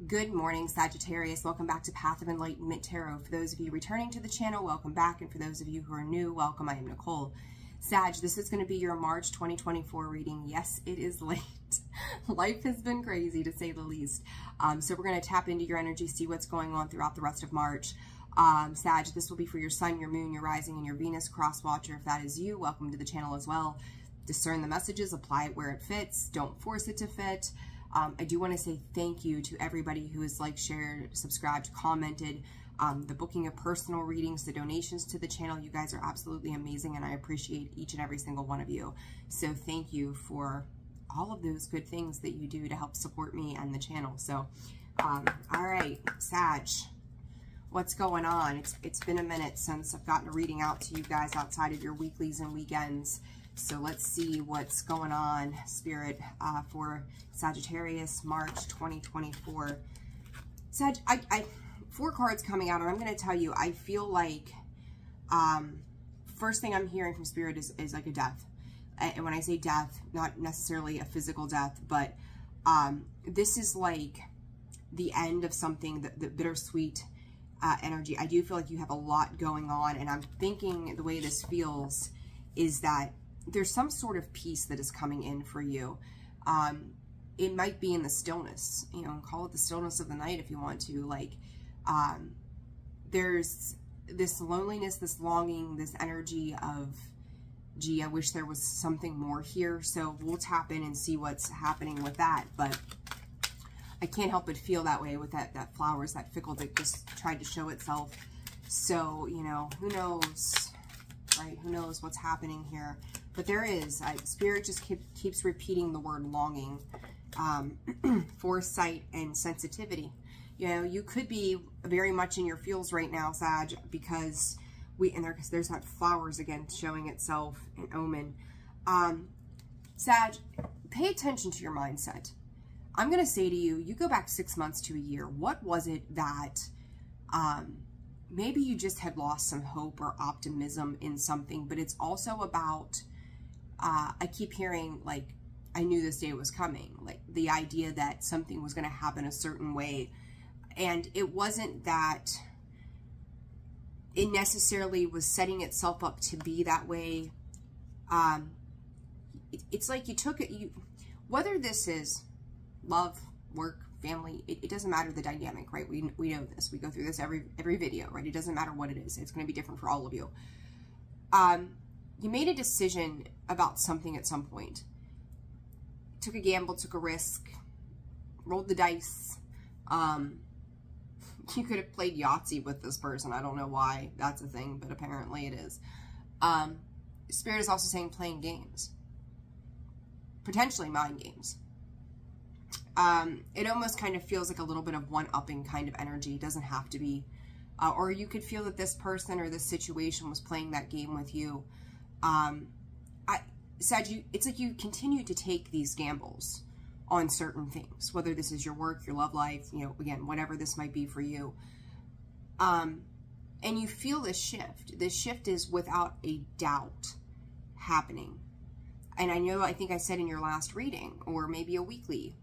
Good morning, Sagittarius. Welcome back to Path of Enlightenment Tarot. For those of you returning to the channel, welcome back. And for those of you who are new, welcome. I am Nicole. Sag, this is going to be your March 2024 reading. Yes, it is late. Life has been crazy, to say the least. So we're going to tap into your energy, see what's going on throughout the rest of March. Sag, this will be for your sun, your moon, your rising, and your Venus cross watcher. If that is you, welcome to the channel as well. Discern the messages, apply it where it fits. Don't force it to fit. I do want to say thank you to everybody who has liked, shared, subscribed, commented, the booking of personal readings, the donations to the channel. You guys are absolutely amazing, and I appreciate each and every single one of you. So thank you for all of those good things that you do to help support me and the channel. So, all right, Sag, what's going on? It's been a minute since I've gotten a reading out to you guys outside of your weeklies and weekends. So let's see what's going on, Spirit, for Sagittarius, March 2024. Sag, four cards coming out, and I'm going to tell you, I feel like first thing I'm hearing from Spirit is like a death. And when I say death, not necessarily a physical death, but this is like the end of something, the bittersweet energy. I do feel like you have a lot going on, and I'm thinking the way this feels is that there's some sort of peace that is coming in for you. It might be in the stillness, you know, call it the stillness of the night if you want to. Like, there's this loneliness, this longing, this energy of, gee, I wish there was something more here. So we'll tap in and see what's happening with that. But I can't help but feel that way with that flowers, that fickle that just tried to show itself. So, you know, who knows, right? Who knows what's happening here? But there is, Spirit just keeps repeating the word longing, foresight, and sensitivity. You know, you could be very much in your feels right now, Sag, because there's that flowers again showing itself in omen. Sag, pay attention to your mindset. I'm going to say to you, you go back 6 months to a year. What was it that maybe you just had lost some hope or optimism in something, but it's also about, I keep hearing, like, I knew this day was coming, like the idea that something was going to happen a certain way. And it wasn't that it necessarily was setting itself up to be that way. It's like you took it, whether this is love, work, family, it doesn't matter the dynamic, right? We know this. We go through this every video, right? It doesn't matter what it is. It's going to be different for all of you. You made a decision about something at some point. Took a gamble, took a risk, rolled the dice. You could have played Yahtzee with this person. I don't know why that's a thing, but apparently it is. Spirit is also saying playing games. Potentially mind games. It almost kind of feels like a little bit of one-upping kind of energy. It doesn't have to be. Or you could feel that this person or this situation was playing that game with you. Sag, it's like you continue to take these gambles on certain things, whether this is your work, your love life, you know, again, whatever this might be for you. And you feel this shift. This shift is without a doubt happening. And I think I said in your last reading, or maybe a weekly,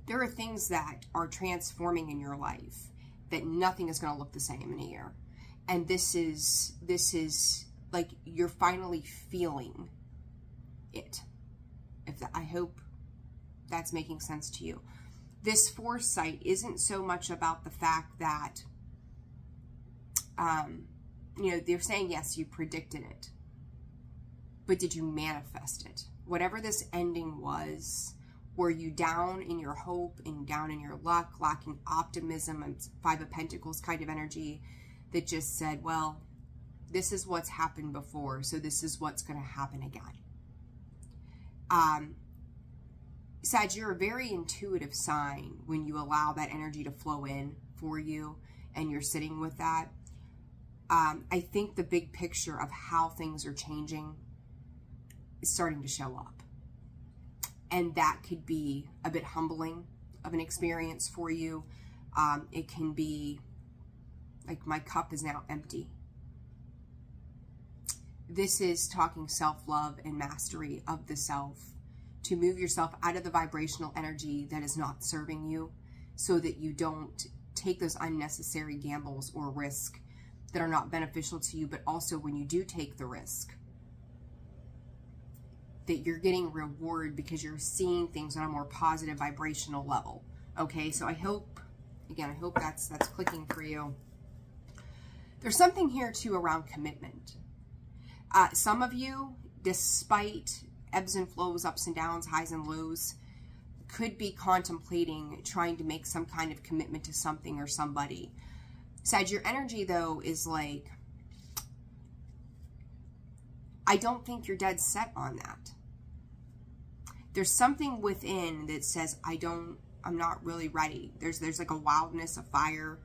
there are things that are transforming in your life that nothing is going to look the same in a year. And this is like you're finally feeling it. I hope that's making sense to you. This foresight isn't so much about the fact that, you know, they're saying, yes, you predicted it, but did you manifest it? Whatever this ending was, were you down in your hope and down in your luck, lacking optimism, and Five of Pentacles kind of energy that just said, well, this is what's happened before, so this is what's going to happen again. Sag, you're a very intuitive sign when you allow that energy to flow in for you and you're sitting with that. I think the big picture of how things are changing is starting to show up. And that could be a bit humbling of an experience for you. It can be like, my cup is now empty. This is talking self-love and mastery of the self, to move yourself out of the vibrational energy that is not serving you, so that you don't take those unnecessary gambles or risk that are not beneficial to you, but also when you do take the risk, that you're getting reward because you're seeing things on a more positive vibrational level. Okay, so I hope, again, I hope that's clicking for you. There's something here too around commitment. Some of you, despite ebbs and flows, ups and downs, highs and lows, could be contemplating trying to make some kind of commitment to something or somebody. Sag, your energy though is like, I don't think you're dead set on that. There's something within that says, I'm not really ready. There's like a wildness, a fire,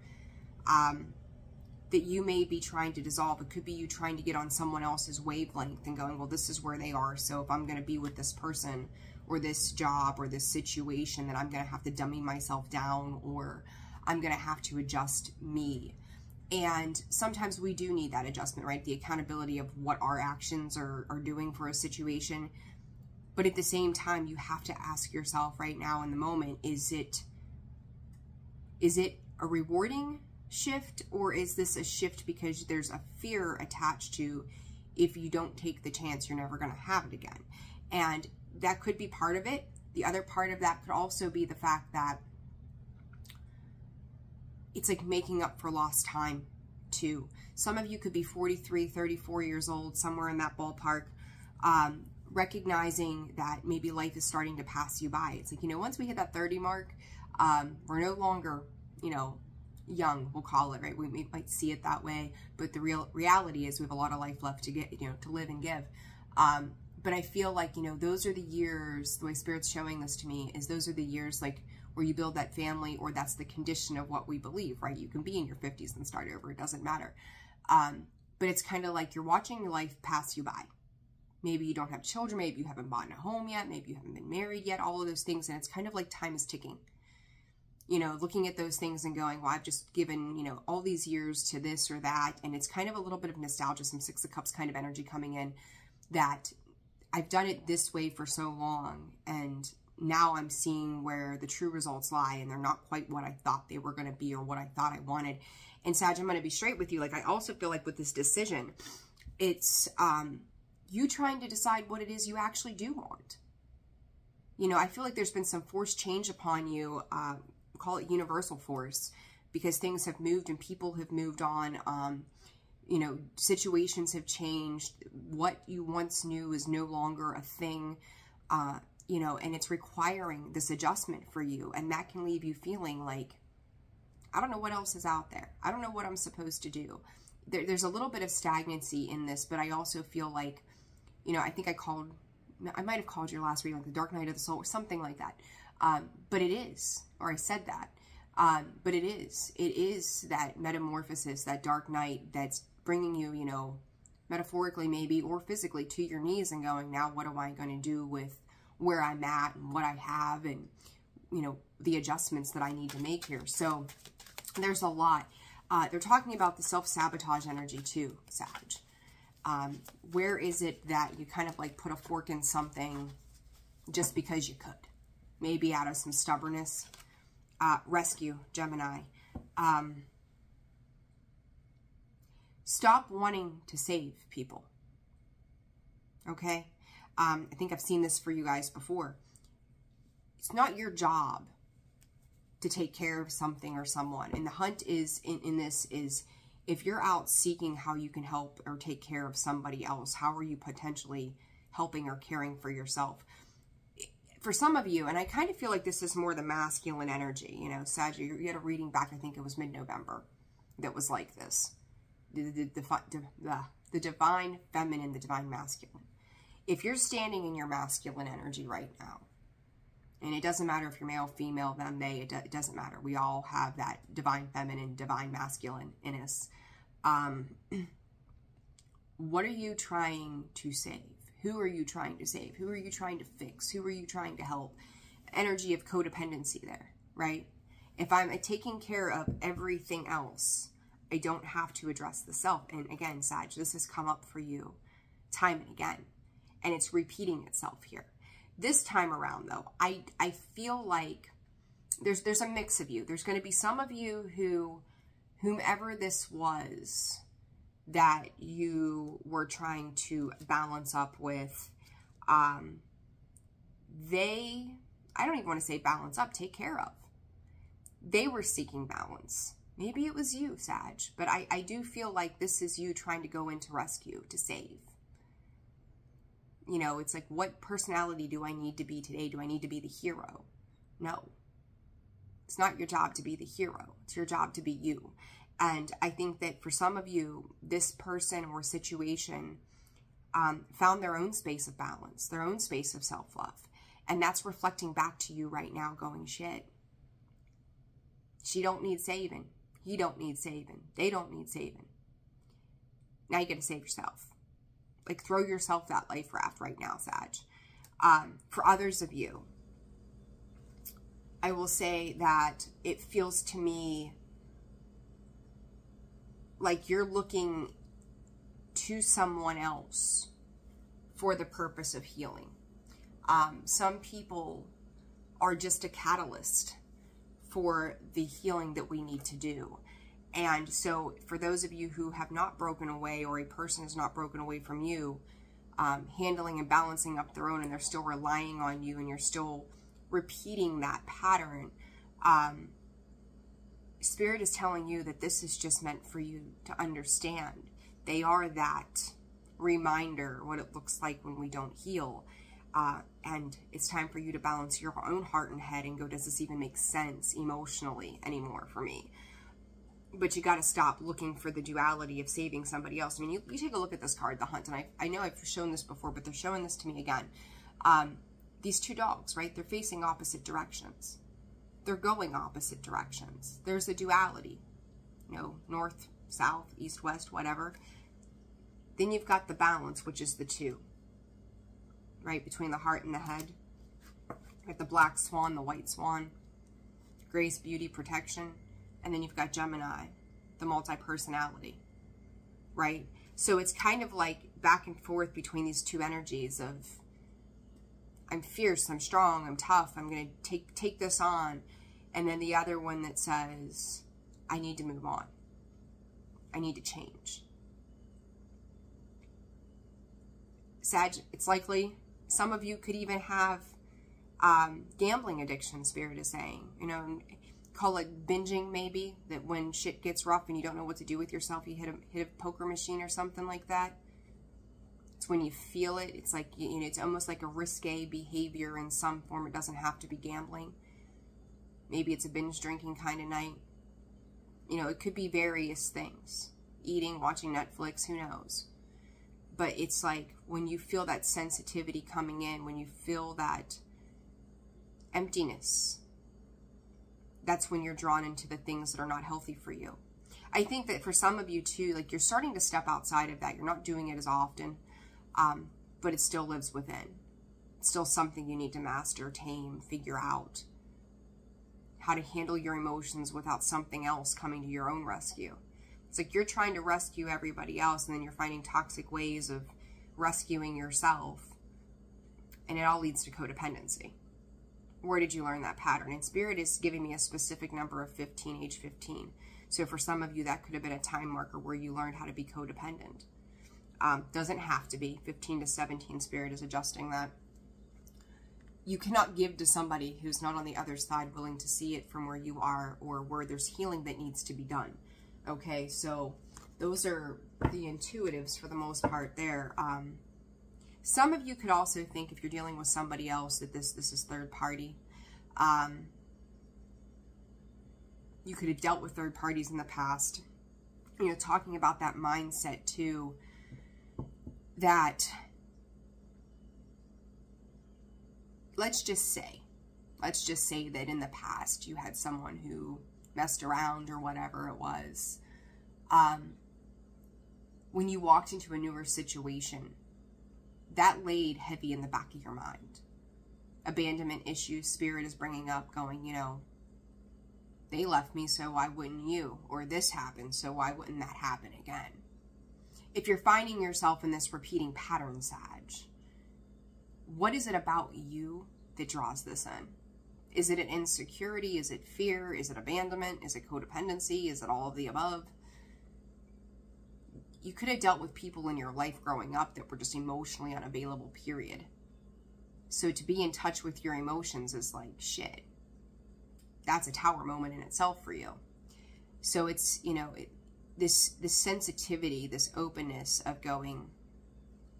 that you may be trying to dissolve. It could be you trying to get on someone else's wavelength and going, well, this is where they are. So if I'm going to be with this person or this job or this situation, then I'm going to have to dummy myself down, or I'm going to have to adjust me. And sometimes we do need that adjustment, right? The accountability of what our actions are doing for a situation. But at the same time, you have to ask yourself right now in the moment, is it a rewarding shift, or is this a shift because there's a fear attached to, if you don't take the chance, you're never going to have it again? And that could be part of it. The other part of that could also be the fact that it's like making up for lost time too. Some of you could be 43, 34 years old, somewhere in that ballpark, recognizing that maybe life is starting to pass you by. It's like, you know, once we hit that 30 mark, we're no longer, you know, young, we'll call it, right? We might see it that way, but the reality is we have a lot of life left to get, you know, to live and give. But I feel like, you know, those are the years, the way Spirit's showing this to me, is those are the years like where you build that family, or that's the condition of what we believe, right? You can be in your 50s and start over, it doesn't matter. But it's kind of like you're watching your life pass you by. Maybe you don't have children, maybe you haven't bought a home yet, maybe you haven't been married yet, all of those things, and it's kind of like time is ticking. You know, looking at those things and going, well, I've just given, you know, all these years to this or that, and it's kind of a little bit of nostalgia, some Six of Cups kind of energy coming in, that I've done it this way for so long, and now I'm seeing where the true results lie, and they're not quite what I thought they were going to be or what I thought I wanted. And Sag, I'm going to be straight with you. Like, I also feel like with this decision, it's you trying to decide what it is you actually do want. You know, I feel like there's been some forced change upon you, call it universal force, because things have moved and people have moved on. You know, situations have changed. What you once knew is no longer a thing, you know, and it's requiring this adjustment for you. And that can leave you feeling like, I don't know what else is out there. I don't know what I'm supposed to do. There's a little bit of stagnancy in this, but I also feel like, you know, I think I might have called your last reading like the dark night of the soul or something like that. But it is, or I said that, but it is that metamorphosis, that dark night that's bringing you, you know, metaphorically maybe, or physically to your knees and going, now what am I going to do with where I'm at and what I have, and, you know, the adjustments that I need to make here. So there's a lot. They're talking about the self-sabotage energy too, Sag. Where is it that you kind of like put a fork in something just because you could? Maybe out of some stubbornness. Rescue, Gemini. Stop wanting to save people. Okay? I think I've seen this for you guys before. It's not your job to take care of something or someone. And the hunt is, in this is, if you're out seeking how you can help or take care of somebody else, how are you potentially helping or caring for yourself? For some of you, and I kind of feel like this is more the masculine energy, you know, Sag, you had a reading back, I think it was mid-November, that was like this. The divine feminine, the divine masculine. If you're standing in your masculine energy right now, and it doesn't matter if you're male, female, them, they, it doesn't matter. We all have that divine feminine, divine masculine in us. What are you trying to save? Who are you trying to save? Who are you trying to fix? Who are you trying to help? Energy of codependency there, right? If I'm taking care of everything else, I don't have to address the self. And again, Sag, this has come up for you time and again, and it's repeating itself here. This time around, though, I feel like there's a mix of you. There's going to be some of you who, whomever this was that you were trying to balance up with, they, I don't even want to say balance up, take care of. They were seeking balance. Maybe it was you, Sag, but I do feel like this is you trying to go into rescue, to save. You know, it's like, what personality do I need to be today? Do I need to be the hero? No. It's not your job to be the hero. It's your job to be you. And I think that for some of you, this person or situation found their own space of balance, their own space of self-love. And that's reflecting back to you right now going, shit, she don't need saving. He don't need saving. They don't need saving. Now you got to save yourself. Like, throw yourself that life raft right now, Sag. For others of you, I will say that it feels to me like you're looking to someone else for the purpose of healing. Some people are just a catalyst for the healing that we need to do. And so for those of you who have not broken away, or a person has not broken away from you, handling and balancing up their own, and they're still relying on you, and you're still repeating that pattern, Spirit is telling you that this is just meant for you to understand. They are that reminder, what it looks like when we don't heal. And it's time for you to balance your own heart and head and go, does this even make sense emotionally anymore for me? But you got to stop looking for the duality of saving somebody else. I mean, you take a look at this card, the Hunt, and I know I've shown this before, but they're showing this to me again. These two dogs, right? They're facing opposite directions. They're going opposite directions. There's a duality, you know, north, south, east, west, whatever. Then you've got the balance, which is the two, right? Between the heart and the head. Like the black swan, the white swan, grace, beauty, protection. And then you've got Gemini, the multi-personality, right? So it's kind of like back and forth between these two energies of, I'm fierce, I'm strong, I'm tough, I'm going to take this on. And then the other one that says, I need to move on. I need to change. Sag, it's likely some of you could even have gambling addiction, Spirit is saying. You know, call it binging maybe, that when shit gets rough and you don't know what to do with yourself, you hit a poker machine or something like that. It's when you feel it. It's like, you know, it's almost like a risque behavior in some form. It doesn't have to be gambling. Maybe it's a binge drinking kind of night. You know, it could be various things. Eating, watching Netflix, who knows? But it's like when you feel that sensitivity coming in, when you feel that emptiness, that's when you're drawn into the things that are not healthy for you. I think that for some of you too, like you're starting to step outside of that. You're not doing it as often, but it still lives within. It's still something you need to master, tame, figure out. How to handle your emotions without something else coming to your own rescue. It's like you're trying to rescue everybody else, and then you're finding toxic ways of rescuing yourself. And it all leads to codependency. Where did you learn that pattern? And Spirit is giving me a specific number of 15, age 15. So for some of you, that could have been a time marker where you learned how to be codependent. Doesn't have to be. 15 to 17, Spirit is adjusting that. You cannot give to somebody who's not on the other side willing to see it from where you are, or where there's healing that needs to be done. Okay, so those are the intuitives for the most part there. Some of you could also think, if you're dealing with somebody else, that this is third party. You could have dealt with third parties in the past. You know, talking about that mindset too, that let's just say that in the past you had someone who messed around or whatever it was. When you walked into a newer situation, that laid heavy in the back of your mind. Abandonment issues, Spirit is bringing up, going, you know, they left me, so why wouldn't you? Or this happened, so why wouldn't that happen again? If you're finding yourself in this repeating pattern, Sag, what is it about you that draws this in? Is it an insecurity? Is it fear? Is it abandonment? Is it codependency? Is it all of the above? You could have dealt with people in your life growing up that were just emotionally unavailable, period. So to be in touch with your emotions is like, shit. That's a tower moment in itself for you. So it's, you know, this sensitivity, this openness of going,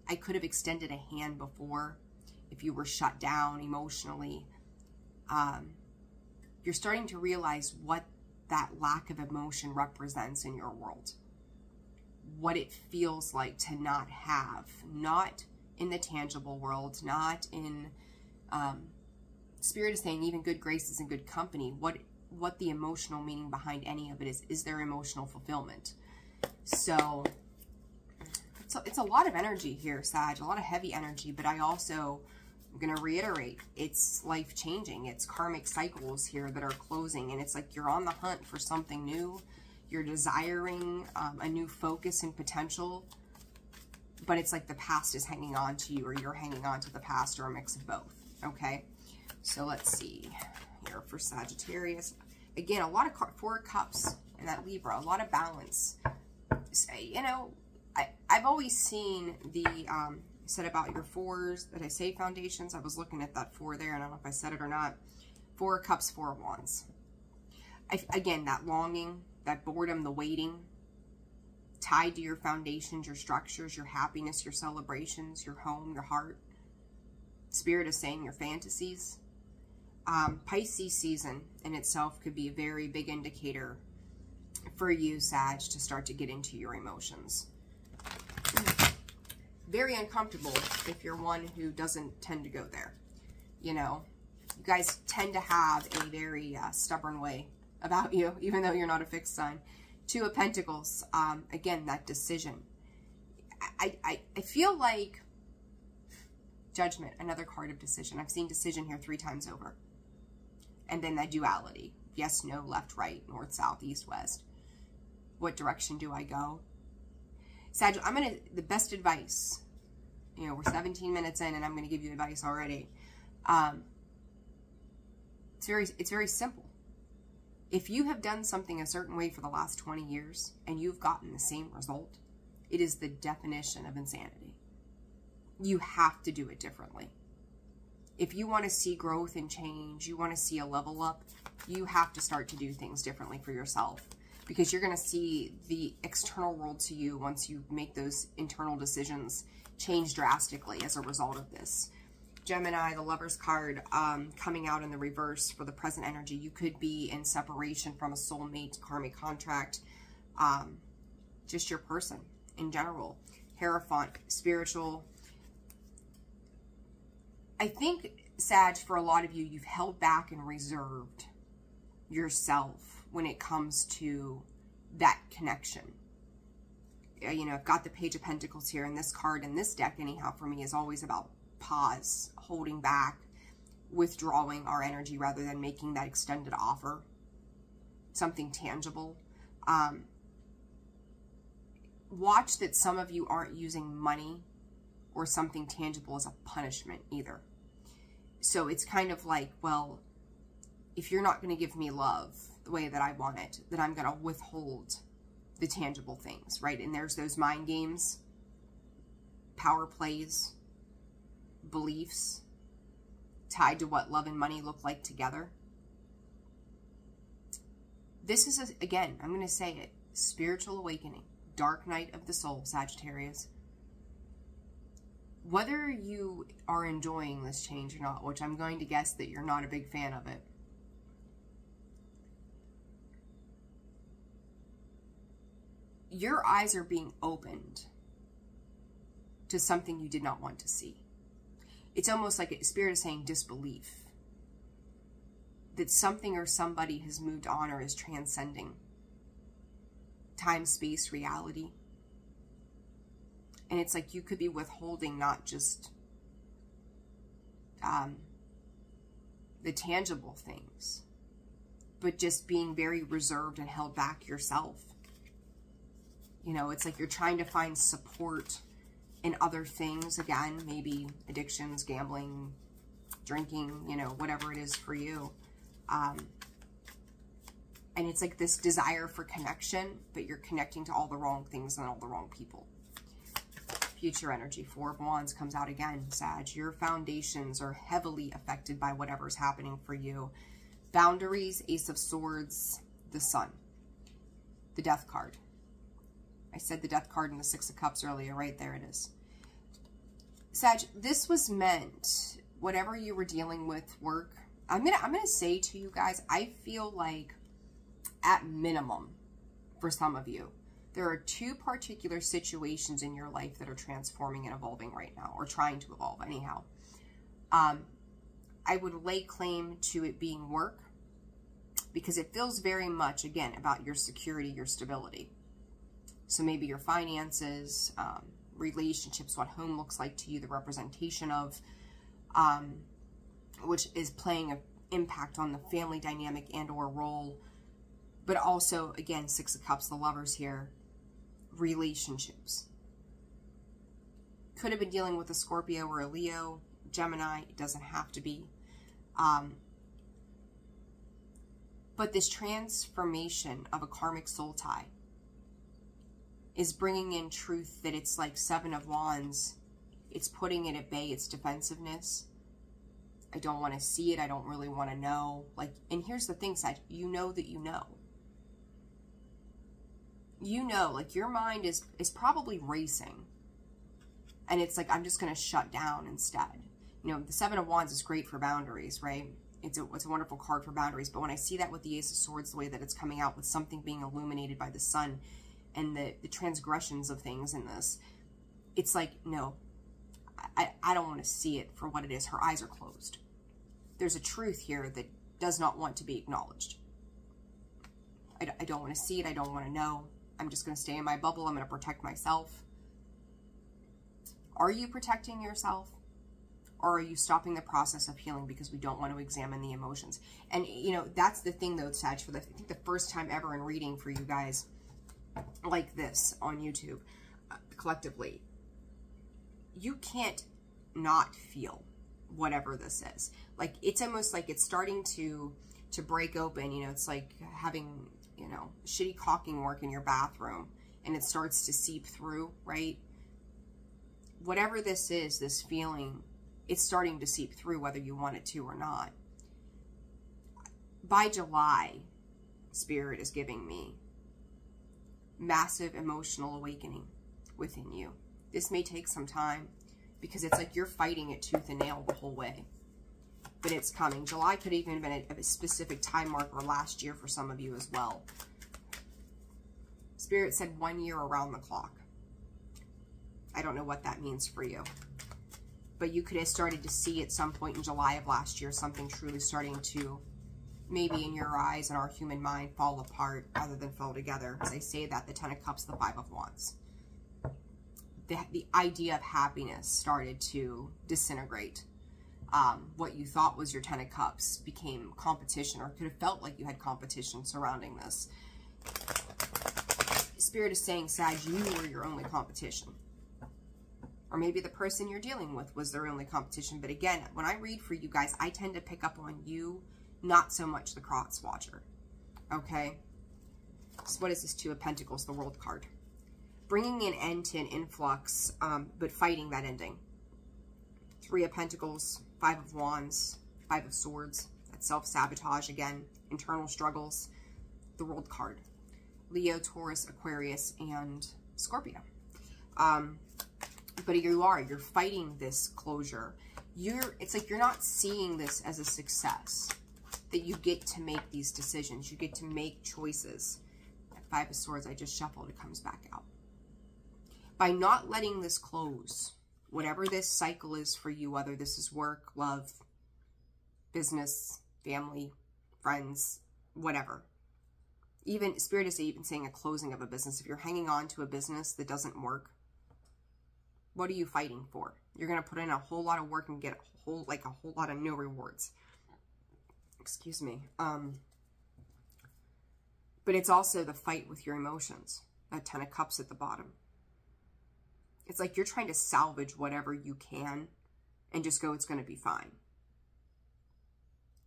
I could have extended a hand before if you were shut down emotionally. You're starting to realize what that lack of emotion represents in your world. What it feels like to not have, not in the tangible world, not in, Spirit is saying even good graces and good company, what the emotional meaning behind any of it is there emotional fulfillment? So it's a lot of energy here, Sag, a lot of heavy energy, but I also, I'm going to reiterate, it's life-changing. It's karmic cycles here that are closing, and it's like you're on the hunt for something new. You're desiring a new focus and potential, but it's like the past is hanging on to you, or you're hanging on to the past, or a mix of both, okay? So let's see here for Sagittarius. Again, a lot of 4 cups in that Libra, a lot of balance. You know, I've always seen the... said about your 4s that I say foundations. I was looking at that 4 there, and I don't know if I said it or not. 4 cups, 4 wands. Again, that longing, that boredom, the waiting, tied to your foundations, your structures, your happiness, your celebrations, your home, your heart. Spirit is saying your fantasies. Pisces season in itself could be a very big indicator for you, Sag, to start to get into your emotions. Very uncomfortable if you're one who doesn't tend to go there. You know, you guys tend to have a very stubborn way about you, even though you're not a fixed sign. 2 of Pentacles, again, that decision. I feel like Judgment, another card of decision. I've seen decision here 3 times over. And then that duality. Yes, no, left, right, north, south, east, west. What direction do I go? Sag, the best advice, you know, we're 17 minutes in and I'm going to give you advice already. It's very simple. If you have done something a certain way for the last 20 years and you've gotten the same result, it is the definition of insanity. You have to do it differently. If you want to see growth and change, you want to see a level up, you have to start to do things differently for yourself. Because you're going to see the external world to you, once you make those internal decisions, change drastically as a result of this. Gemini, the Lover's card, coming out in the reverse for the present energy. You could be in separation from a soulmate, karmic contract, just your person in general. Hierophant, spiritual. I think, Sag, for a lot of you, you've held back and reserved yourself when it comes to that connection. You know, I've got the Page of Pentacles here, and this card in this deck, anyhow, for me, is always about pause, holding back, withdrawing our energy rather than making that extended offer, something tangible. Watch that some of you aren't using money or something tangible as a punishment either. So it's kind of like, well, if you're not going to give me love the way that I want it, then I'm going to withhold the tangible things, right? And there's those mind games, power plays, beliefs tied to what love and money look like together. This is, again, I'm going to say it, spiritual awakening, dark night of the soul, Sagittarius. Whether you are enjoying this change or not, which I'm going to guess that you're not a big fan of it, your eyes are being opened to something you did not want to see. It's almost like a Spirit is saying disbelief. That something or somebody has moved on or is transcending time, space, reality. And it's like you could be withholding not just the tangible things, but just being very reserved and held back yourself. You know, it's like you're trying to find support in other things. Again, maybe addictions, gambling, drinking, you know, whatever it is for you. And it's like this desire for connection, but you're connecting to all the wrong things and all the wrong people. Future energy, Four of Wands comes out again, Sag. Your foundations are heavily affected by whatever's happening for you. Boundaries, Ace of Swords, the Sun. The Death card. I said the Death card and the Six of Cups earlier, right there it is. Sag, this was meant, whatever you were dealing with, work. I'm gonna say to you guys, I feel like at minimum, for some of you, there are two particular situations in your life that are transforming and evolving right now, or trying to evolve anyhow. I would lay claim to it being work, because it feels very much, again, about your security, your stability. So maybe your finances, relationships, what home looks like to you, the representation of, which is playing an impact on the family dynamic and or role. But also, again, Six of Cups, the Lovers here, relationships. Could have been dealing with a Scorpio or a Leo, Gemini. It doesn't have to be. But this transformation of a karmic soul tie is bringing in truth that it's like Seven of Wands. It's putting it at bay, its defensiveness. I don't want to see it. I don't really want to know. Like, and here's the thing, Sag, you know that you know. You know, like your mind is probably racing. And it's like, I'm just going to shut down instead. You know, the Seven of Wands is great for boundaries, right? It's a wonderful card for boundaries. But when I see that with the Ace of Swords, the way that it's coming out with something being illuminated by the sun and the transgressions of things in this, it's like, no, I don't want to see it for what it is. Her eyes are closed. There's a truth here that does not want to be acknowledged. I don't want to see it. I don't want to know. I'm just going to stay in my bubble. I'm going to protect myself. Are you protecting yourself? Or are you stopping the process of healing because we don't want to examine the emotions? And, you know, that's the thing, though, Sag, for I think the first time ever in reading for you guys like this on YouTube, collectively, you can't not feel whatever this is. Like, it's almost like it's starting to break open. You know, it's like having, you know, shitty caulking work in your bathroom and it starts to seep through, right? Whatever this is, this feeling, it's starting to seep through whether you want it to or not. By July, Spirit is giving me massive emotional awakening within you. This may take some time because it's like you're fighting it tooth and nail the whole way. But it's coming. July could even have been a specific time marker last year for some of you as well. Spirit said 1 year around the clock. I don't know what that means for you. But you could have started to see at some point in July of last year something truly starting to, maybe in your eyes and our human mind, fall apart rather than fall together. As I say that, the Ten of Cups, the Five of Wands. The idea of happiness started to disintegrate. What you thought was your Ten of Cups became competition, or could have felt like you had competition surrounding this. Spirit is saying, Sag, you were your only competition. Or maybe the person you're dealing with was their only competition. But again, when I read for you guys, I tend to pick up on you, not so much the cross watcher. Okay? So what is this Two of Pentacles, the World card? Bringing an end to an influx, but fighting that ending. Three of Pentacles, Five of Wands, Five of Swords. That's self-sabotage again. Internal struggles. The World card. Leo, Taurus, Aquarius, and Scorpio. But you're fighting this closure. It's like you're not seeing this as a success. That you get to make these decisions. You get to make choices. At Five of Swords, I just shuffled. It comes back out. By not letting this close, whatever this cycle is for you, whether this is work, love, business, family, friends, whatever. Even Spirit is even saying a closing of a business. If you're hanging on to a business that doesn't work, what are you fighting for? You're going to put in a whole lot of work and get a whole lot of no rewards. Excuse me. But it's also the fight with your emotions. That Ten of Cups at the bottom. It's like you're trying to salvage whatever you can and just go, it's going to be fine.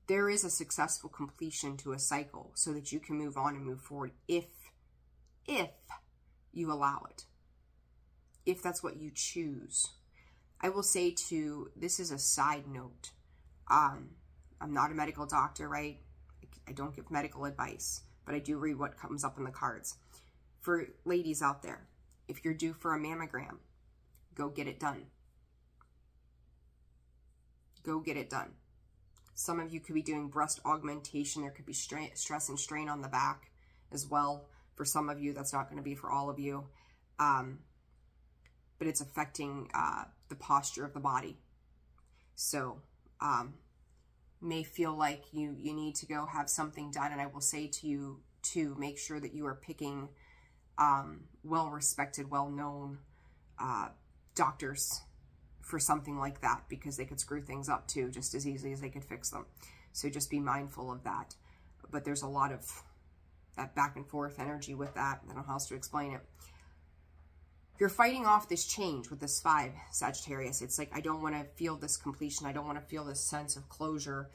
there is a successful completion to a cycle so that you can move on and move forward if you allow it, if that's what you choose. I will say too, this is a side note. I'm not a medical doctor, right? I don't give medical advice, but I do read what comes up in the cards. For ladies out there, if you're due for a mammogram, go get it done. Go get it done. Some of you could be doing breast augmentation. There could be stress and strain on the back as well. For some of you, that's not going to be for all of you. But it's affecting the posture of the body. So, may feel like you need to go have something done. And I will say to you, to make sure that you are picking well-respected, well-known doctors for something like that, because they could screw things up too, just as easily as they could fix them. So just be mindful of that. But there's a lot of that back and forth energy with that. I don't know how else to explain it. You're fighting off this change with this 5, Sagittarius. It's like, I don't want to feel this completion. I don't want to feel this sense of closure.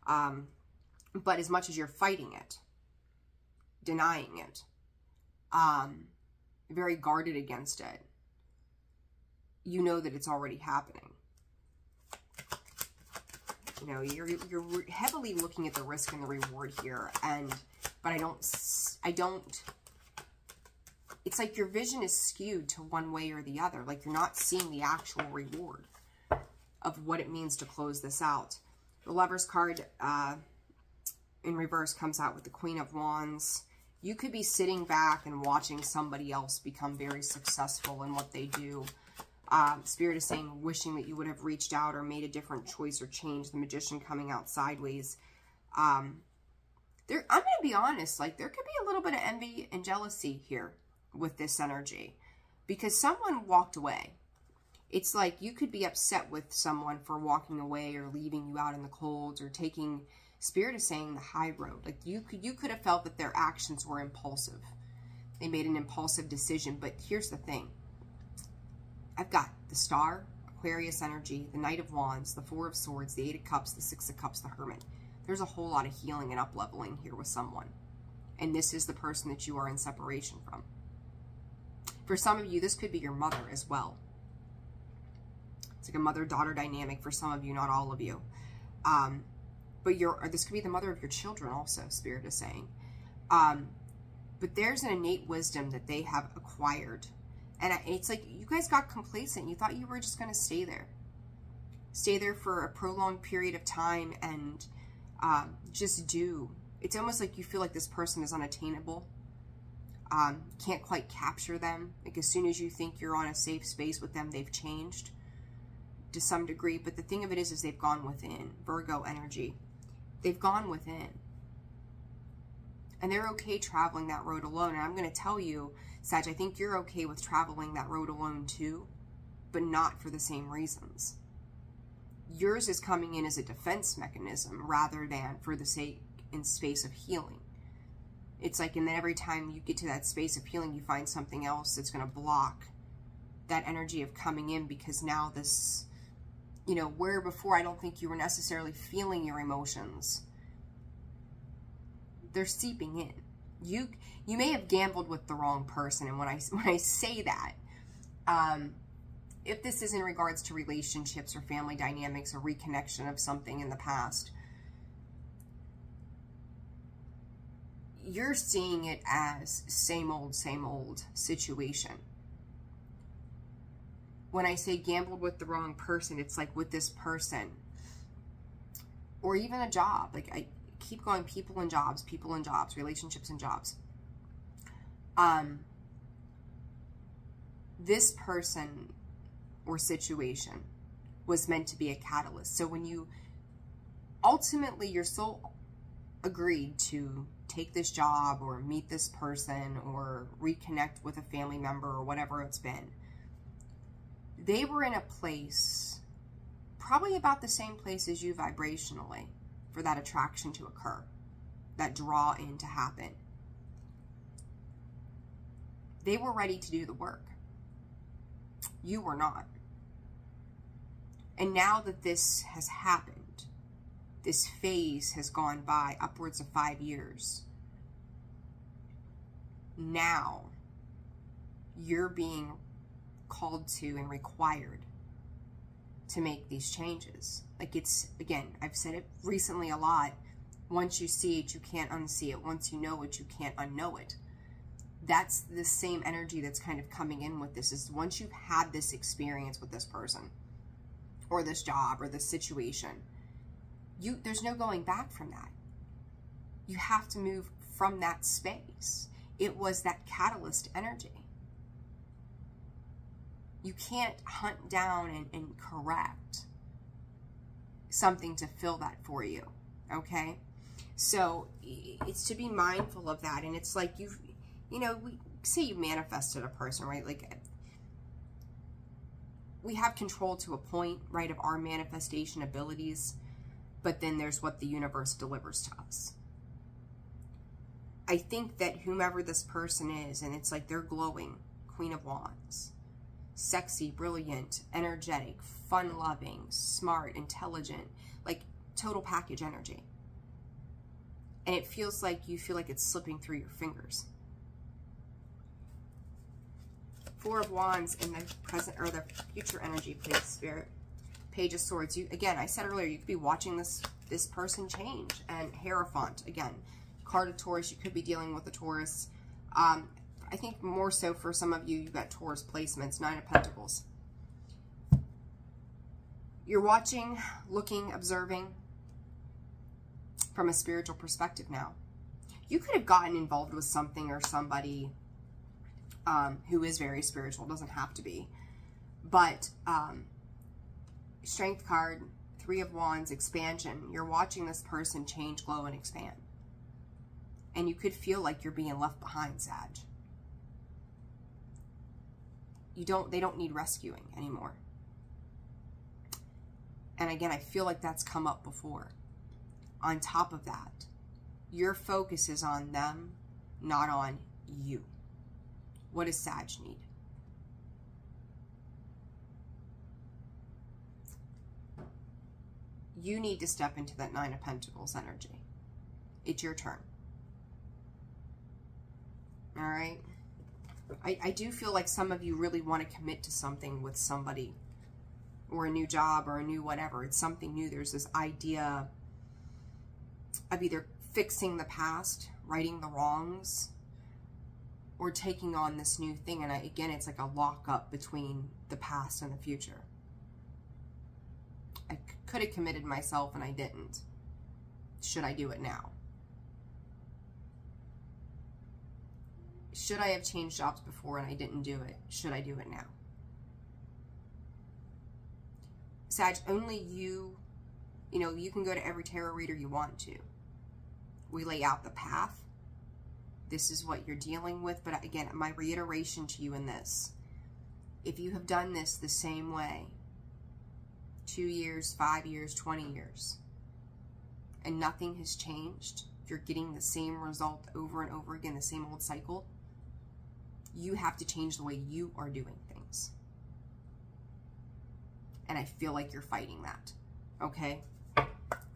But as much as you're fighting it, denying it, very guarded against it, you know that it's already happening. You know, you're heavily looking at the risk and the reward here, but I don't, it's like your vision is skewed to one way or the other. Like you're not seeing the actual reward of what it means to close this out. The Lover's card in reverse comes out with the Queen of Wands. You could be sitting back and watching somebody else become very successful in what they do. Spirit is saying, wishing that you would have reached out or made a different choice or change. The Magician coming out sideways. I'm going to be honest, like there could be a little bit of envy and jealousy here with this energy, because someone walked away. It's like you could be upset with someone for walking away or leaving you out in the cold or taking, Spirit is saying, the high road. Like you could have felt that their actions were impulsive. They made an impulsive decision. But here's the thing. I've got the Star, Aquarius energy, the Knight of Wands, the 4 of Swords, the 8 of Cups, the 6 of Cups, the Hermit. There's a whole lot of healing and up-leveling here with someone. And this is the person that you are in separation from. For some of you, this could be your mother as well. It's like a mother-daughter dynamic for some of you, not all of you. But this could be the mother of your children also, Spirit is saying. But there's an innate wisdom that they have acquired. And it's like you guys got complacent. You thought you were just going to stay there. Stay there for a prolonged period of time and just do. It's almost like you feel like this person is unattainable. Can't quite capture them. Like as soon as you think you're on a safe space with them, they've changed to some degree. But the thing of it is they've gone within. Virgo energy. They've gone within. And they're okay traveling that road alone. And I'm going to tell you, Sag, I think you're okay with traveling that road alone too, but not for the same reasons. Yours is coming in as a defense mechanism rather than for the sake and space of healing. It's like, and then every time you get to that space of healing, you find something else that's going to block that energy of coming in, because now this, you know, where before I don't think you were necessarily feeling your emotions, they're seeping in. You may have gambled with the wrong person, and when I say that, if this is in regards to relationships or family dynamics or reconnection of something in the past, you're seeing it as same old situation. When I say gambled with the wrong person, it's like with this person, or even a job. Like I keep going, people and jobs, relationships and jobs. This person or situation was meant to be a catalyst. So when you ultimately, your soul agreed to take this job or meet this person or reconnect with a family member or whatever it's been, they were in a place, probably about the same place as you vibrationally, for that attraction to occur, that draw in to happen. They were ready to do the work. You were not. And now that this has happened, this phase has gone by, upwards of 5 years. Now, you're being called to and required to make these changes. Like, it's, again, I've said it recently a lot. Once you see it, you can't unsee it. Once you know it, you can't unknow it. That's the same energy that's kind of coming in with this, is once you've had this experience with this person or this job or this situation, there's no going back from that. You have to move from that space. It was that catalyst energy. You can't hunt down and correct something to fill that for you, okay? So it's to be mindful of that. And it's like, you know, we say you manifested a person, right? Like, we have control to a point, right, of our manifestation abilities, but then there's what the universe delivers to us. I think that whomever this person is, and it's like they're glowing, Queen of Wands, sexy, brilliant, energetic, fun-loving, smart, intelligent, like total package energy. And it feels like you feel like it's slipping through your fingers. Four of Wands in the present or the future energy, please, Spirit. Page of Swords. Again, I said earlier, you could be watching this person change. And Hierophant, again, card of Taurus. You could be dealing with a Taurus. I think more so for some of you, you've got Taurus placements. Nine of Pentacles. You're watching, looking, observing from a spiritual perspective now. You could have gotten involved with something or somebody who is very spiritual. It doesn't have to be. But Strength card, Three of Wands, expansion. You're watching this person change, glow, and expand. And you could feel like you're being left behind, Sag. They don't need rescuing anymore. And again, I feel like that's come up before. On top of that, your focus is on them, not on you. What does Sag need? You need to step into that Nine of Pentacles energy. It's your turn. All right? I do feel like some of you really want to commit to something with somebody, or a new job, or a new whatever. It's something new. There's this idea of either fixing the past, righting the wrongs, or taking on this new thing. And again, it's like a lockup between the past and the future. I could have committed myself and I didn't. Should I do it now? Should I have changed jobs before and I didn't do it? Should I do it now? Sag, only you know, you can go to every tarot reader you want to. We lay out the path. This is what you're dealing with. But again, my reiteration to you in this, if you have done this the same way, 2 years, 5 years, 20 years, and nothing has changed, you're getting the same result over and over again, the same old cycle, you have to change the way you are doing things. And I feel like you're fighting that. Okay?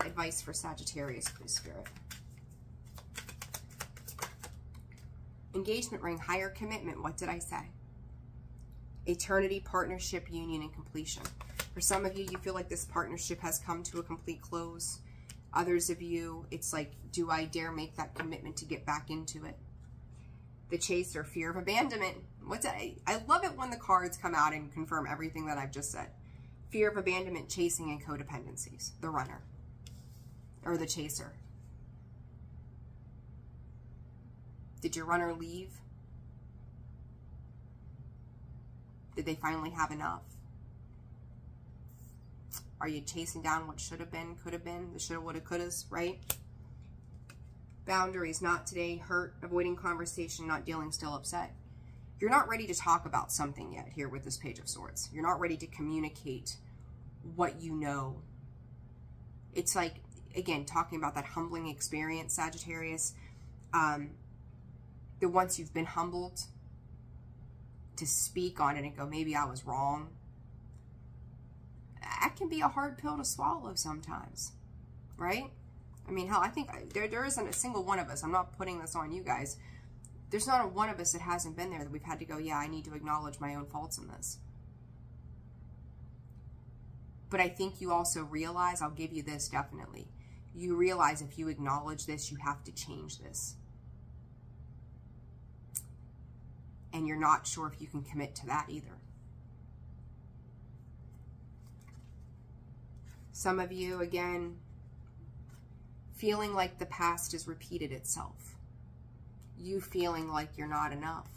Advice for Sagittarius, please, Spirit. Engagement ring, higher commitment. What did I say? Eternity, partnership, union, and completion. For some of you, you feel like this partnership has come to a complete close. Others of you, it's like, do I dare make that commitment to get back into it? The Chaser, fear of abandonment. I love it when the cards come out and confirm everything that I've just said. Fear of abandonment, chasing, and codependencies. The Runner. Or the Chaser. Did your runner leave? Did they finally have enough? Are you chasing down what should have been, could have been, the shoulda, woulda, couldas, right? Boundaries, not today, hurt, avoiding conversation, not dealing, still upset. You're not ready to talk about something yet here with this Page of Swords. You're not ready to communicate what you know. It's like, again, talking about that humbling experience, Sagittarius. That once you've been humbled, to speak on it and go, maybe I was wrong. That can be a hard pill to swallow sometimes, right? I mean, hell, I think there isn't a single one of us. I'm not putting this on you guys. There's not a one of us that hasn't been there that we've had to go, yeah, I need to acknowledge my own faults in this. But I think you also realize, I'll give you this definitely, you realize if you acknowledge this, you have to change this. And you're not sure if you can commit to that either. Some of you, again, feeling like the past has repeated itself. You feeling like you're not enough.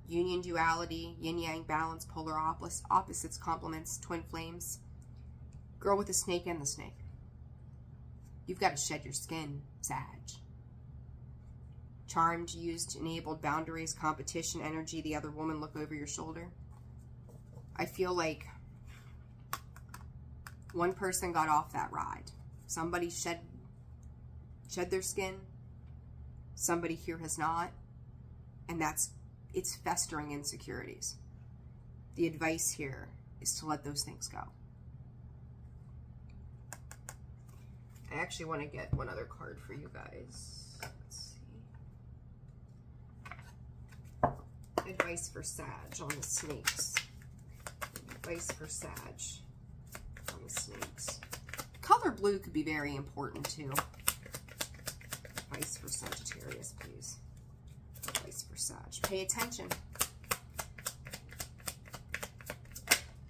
Union, duality, yin-yang, balance, polar opposites, complements, twin flames. Girl with the snake and the snake. You've got to shed your skin, Sag. Charmed, used, enabled, boundaries, competition, energy, the other woman, look over your shoulder. I feel like one person got off that ride. Somebody shed their skin. Somebody here has not. And it's festering insecurities. The advice here is to let those things go. I actually want to get one other card for you guys. Let's see. Advice for Sag on the snakes. Advice for Sag on the snakes. Color blue could be very important too. Advice for Sagittarius, please. Advice for Sag. Pay attention.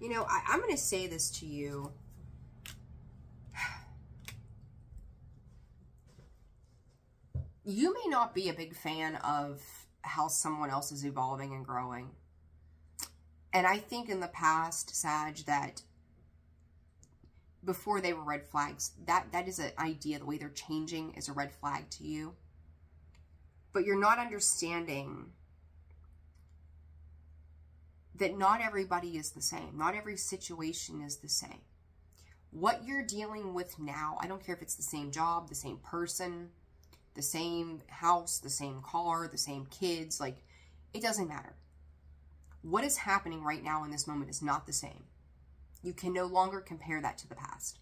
You know, I'm going to say this to you. You may not be a big fan of how someone else is evolving and growing. And I think in the past, Sag, that before they were red flags, that is an idea, the way they're changing is a red flag to you. But you're not understanding that not everybody is the same. Not every situation is the same. What you're dealing with now, I don't care if it's the same job, the same person, the same house, the same car, the same kids, like, it doesn't matter. What is happening right now in this moment is not the same. You can no longer compare that to the past.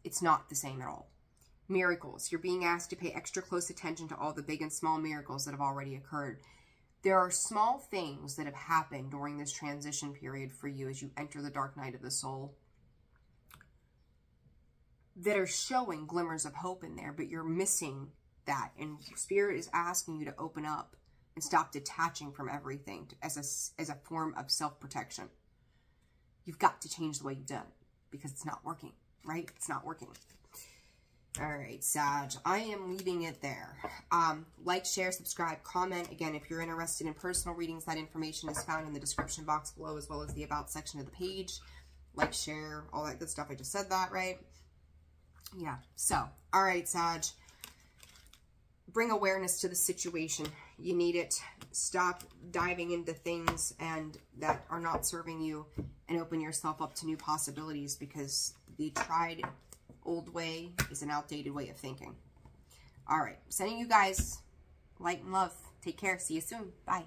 It's not the same at all. Miracles. You're being asked to pay extra close attention to all the big and small miracles that have already occurred. There are small things that have happened during this transition period for you as you enter the dark night of the soul that are showing glimmers of hope in there, but you're missing that. And Spirit is asking you to open up and stop detaching from everything as a form of self-protection. You've got to change the way you've done it because it's not working, right? It's not working. All right, Sag, I am leaving it there. Like, share, subscribe, comment. Again, if you're interested in personal readings, that information is found in the description box below as well as the about section of the page. Like, share, all that good stuff. I just said that, right? Yeah, so, all right, Sag. Bring awareness to the situation. You need it. Stop diving into things and that are not serving you and open yourself up to new possibilities because the tried old way is an outdated way of thinking. All right. Sending you guys light and love. Take care. See you soon. Bye.